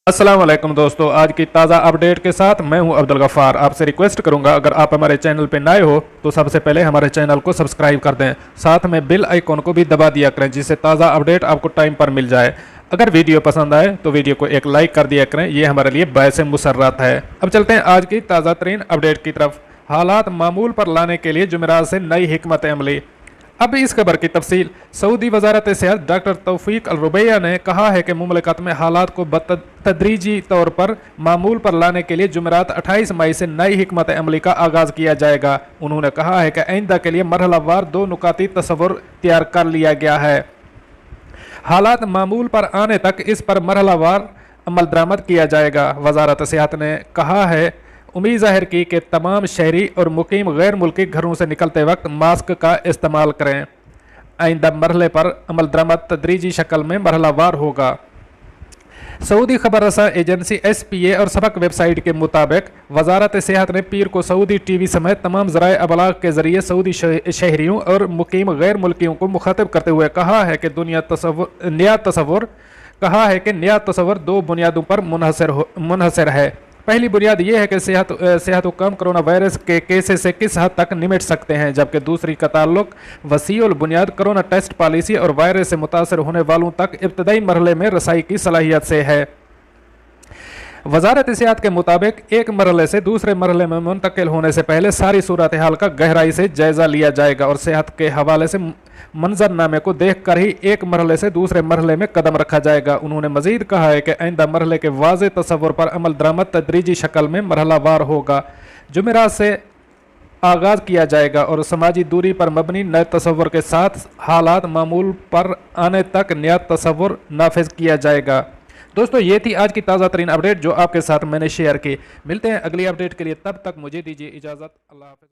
अस्सलाम वालेकुम दोस्तों, आज की ताज़ा अपडेट के साथ मैं हूं अब्दुल गफ़ार। आपसे रिक्वेस्ट करूंगा, अगर आप हमारे चैनल पर नए हो तो सबसे पहले हमारे चैनल को सब्सक्राइब कर दें, साथ में बेल आइकॉन को भी दबा दिया करें जिससे ताज़ा अपडेट आपको टाइम पर मिल जाए। अगर वीडियो पसंद आए तो वीडियो को एक लाइक कर दिया करें, ये हमारे लिए बायस मुसर्रत है। अब चलते हैं आज की ताज़ा तरीन अपडेट की तरफ। हालात मामूल पर लाने के लिए जुमेरात से नई हिकमत अमली। अब इस खबर की तफसील। सऊदी वजारत सेहत डॉक्टर तौफीक अल रुबैया ने कहा है कि मुमलिकत में हालात को तदरीजी तौर पर मामूल पर लाने के लिए जुमेरात 28 मई से नई हिकमत अमली का आगाज़ किया जाएगा। उन्होंने कहा है कि आइंदा के लिए मरहलावार 2 नुकाती तस्वुर तैयार कर लिया गया है। हालात मामूल पर आने तक इस पर मरहलावार अमल दरामद किया जाएगा। वजारत सेहत ने कहा है, उम्मीद जाहिर की कि तमाम शहरी और मुकीम गैर मुल्की घरों से निकलते वक्त मास्क का इस्तेमाल करें। आइंदा मरहले पर अमल दरामद तदरीजी शक्ल में मरहलावार होगा। सऊदी खबर रसा एजेंसी SPA और सबक वेबसाइट के मुताबिक वजारत सेहत ने पीर को सऊदी TV समेत तमाम ज़राए अबलाग के ज़रिए सऊदी शहरियों और मुकीम गैर मुल्कियों को मुखातिब करते हुए कहा है कि कहा है कि नया तस्वर 2 बुनियादों पर मुनहसर है। पहली बुनियाद यह है कि सेहत हुक्म कोरोना वायरस के केसेस से किस हद तक निमट सकते हैं, जबकि दूसरी का ताल्लुक वसीउल बुनियाद कोरोना टेस्ट पॉलिसी और वायरस से मुतासर होने वालों तक इब्तदाई मरहले में रसाई की सलाहियत से है। वजारत सेहत के मुताबिक एक मरहले से दूसरे मरहले में मुंतकिल होने से पहले सारी सूरत हाल का गहराई से जायजा लिया जाएगा और सेहत के हवाले से मंजरनामे को देख कर ही एक मरहले से दूसरे मरहले में कदम रखा जाएगा। उन्होंने मजीद कहा है कि आइंदा मरहले के वाज़े तस्वुर पर अमल दरामद तदरीजी शक्ल में मरहलावार होगा। जुमेरात से आगाज़ किया जाएगा और समाजी दूरी पर मबनी नए तस्वुर के साथ हालात मामूल पर आने तक नया तस्वुर नाफिज किया जाएगा। दोस्तों, ये थी आज की ताज़ा तरीन अपडेट जो आपके साथ मैंने शेयर की। मिलते हैं अगली अपडेट के लिए, तब तक मुझे दीजिए इजाज़त। अल्लाह हाफ़िज़।